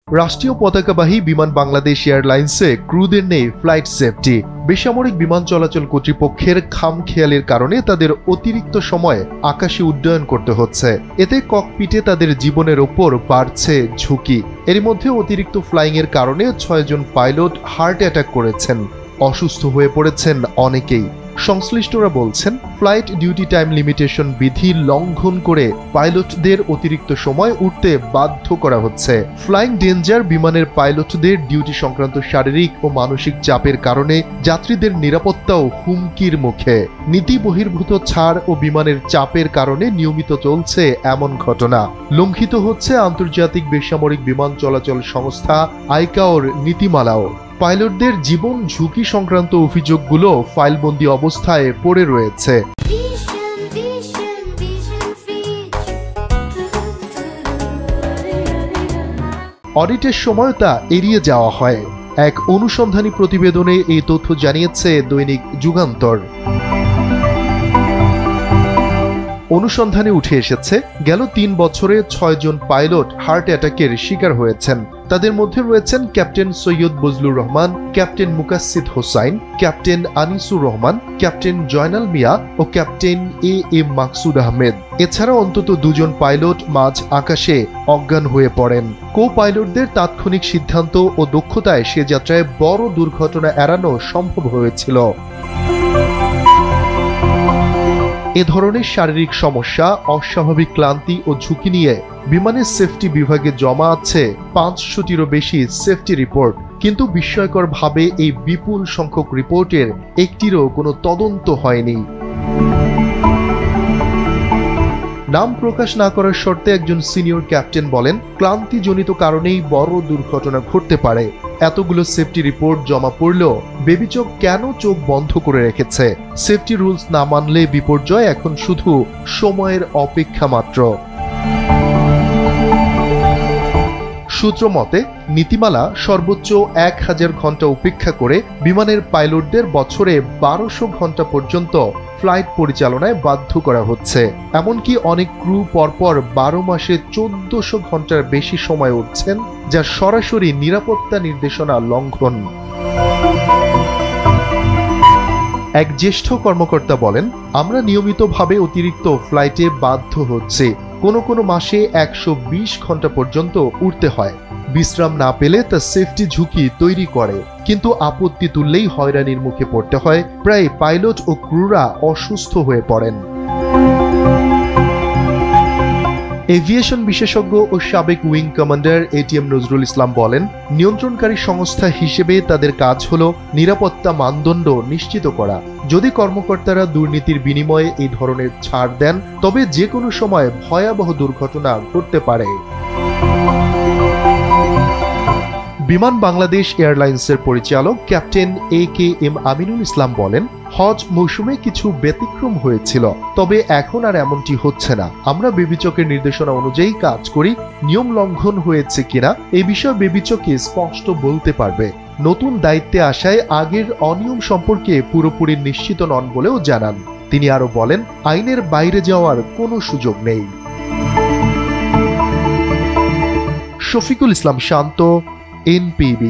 রাষ্ট্রীয় পতাকাবাহী বিমান বাংলাদেশ এয়ারলাইন্সে ক্রুদের নেই ফ্লাইট সেফটি। বেসামরিক বিমান চলাচল কর্তৃপক্ষের খামখেয়ালির কারণে তাদের অতিরিক্ত সময় আকাশে উড্ডয়ন করতে হচ্ছে। এতে ককপিটে তাদের জীবনের ওপর বাড়ছে ঝুঁকি। এর মধ্যে অতিরিক্ত ফ্লাইং এর কারণে 6 জন পাইলট হার্ট অ্যাটাক করেছেন। অসুস্থ হয়ে পড়েছেন অনেকেই। সংশ্লিষ্টরা বলছেন, ফ্লাইট ডিউটি টাইম লিমিটেশন বিধি লঙ্ঘন করে পাইলটদের অতিরিক্ত সময় উঠতে বাধ্য করা হচ্ছে। ফ্লাইং ডেঞ্জার বিমানের পাইলটদের ডিউটি সংক্রান্ত শারীরিক ও মানসিক চাপের কারণে যাত্রীদের নিরাপত্তাও হুমকির মুখে। নীতি বহির্ভূত ছাড় ও বিমানের চাপের কারণে নিয়মিত চলছে এমন ঘটনা। লঙ্ঘিত হচ্ছে আন্তর্জাতিক বেসামরিক বিমান চলাচল সংস্থা আইকাওর নীতিমালাও। পাইলটদের জীবন ঝুঁকি সংক্রান্ত অভিযোগগুলো ফাইলবন্দি অবস্থায় পড়ে রয়েছে। অডিটের সময় তা এড়িয়ে যাওয়া হয়। এক অনুসন্ধানী প্রতিবেদনে এই তথ্য জানিয়েছে দৈনিক যুগান্তর। অনুসন্ধানে উঠে এসেছে, গেল 3 বছরে 6 জন পাইলট হার্ট অ্যাটাকের শিকার হয়েছেন। তাদের মধ্যে রয়েছেন captain Syed Bazlur Rahman, captain Mukassid Hossain, captain Anisur Rahman, captain Joynal Mia ও ক্যাপ্টেন এম মাকসুদ আহমেদ। এছাড়া অন্তত 2 জন পাইলট মাঝ আকাশে অজ্ঞান হয়ে পড়েন। কো পাইলটদের তাৎক্ষণিক সিদ্ধান্ত ও দক্ষতায় সে যাত্রায় বড় দুর্ঘটনা এড়ানো সম্ভব হয়েছিল। এ ধরনের শারীরিক সমস্যা, অস্বাভাবিক ক্লান্তি ও ঝুঁকি নিয়ে বিমানের সেফটি বিভাগে জমা আছে 500টিরও বেশি সেফটি রিপোর্ট। কিন্তু বিস্ময়করভাবে এই বিপুল সংখ্যক রিপোর্টের একটিরও কোনো তদন্ত হয়নি। নাম প্রকাশ না করার শর্তে একজন সিনিয়র ক্যাপ্টেন বলেন, ক্লান্তিজনিত কারণেই বড় দুর্ঘটনা ঘটতে পারে। এতগুলো সেফটি রিপোর্ট জমা পড়লেও বেবিচক কেন চোখ বন্ধ করে রেখেছে? সেফটি রুলস না মানলে বিপর্যয় এখন শুধু সময়ের অপেক্ষা মাত্র। সূত্র মতে, নীতিমালা সর্বোচ্চ 1000 ঘন্টা উপেক্ষা করে বিমানের পাইলটদের বছরে 1200 ঘন্টা পর্যন্ত ফ্লাইট পরিচালনায় বাধ্য করা হচ্ছে। এমনকি অনেক ক্রু পরপর 12 মাসে 1400 ঘন্টার বেশি সময় উঠছেন, যা সরাসরি নিরাপত্তা নির্দেশনা লঙ্ঘন। এক জ্যেষ্ঠ কর্মকর্তা বলেন, আমরা নিয়মিতভাবে অতিরিক্ত ফ্লাইটে বাধ্য হচ্ছি। কোনো মাসে 120 ঘন্টা পর্যন্ত উঠতে হয়। বিশ্রাম না পেলে তা সেফটি ঝুঁকি তৈরি করে। কিন্তু আপত্তি তুললেই হয়রানির মুখে পড়তে হয়। প্রায় পাইলট ও ক্রুরা অসুস্থ হয়ে পড়েন। এভিয়েশন বিশেষজ্ঞ ও সাবেক wing commander ATM Nazrul Islam বলেন, নিয়ন্ত্রণকারী সংস্থা হিসেবে তাদের কাজ হলো নিরাপত্তা মানদণ্ড নিশ্চিত করা। যদি কর্মকর্তারা দুর্নীতির বিনিময়ে এই ধরনের ছাড় দেন, তবে যে কোনো সময় ভয়াবহ দুর্ঘটনা ঘটতে পারে। বিমান বাংলাদেশ এয়ারলাইন্সের পরিচালক ক্যাপ্টেন এম আমিনুল ইসলাম বলেন, হজ মৌসুমে কিছু ব্যতিক্রম হয়েছিল, তবে এখন আর এমনটি হচ্ছে না। আমরা বেবিচকের নির্দেশনা অনুযায়ী কাজ করি। নিয়ম লঙ্ঘন হয়েছে কিনা এই বিষয়ে বেবিচকে স্পষ্ট বলতে পারবে। নতুন দায়িত্বে আসায় আগের অনিয়ম সম্পর্কে পুরোপুরি নিশ্চিত নন বলেও জানান। তিনি আরো বলেন, আইনের বাইরে যাওয়ার কোনো সুযোগ নেই। শফিকুল ইসলাম শান্ত, NPB।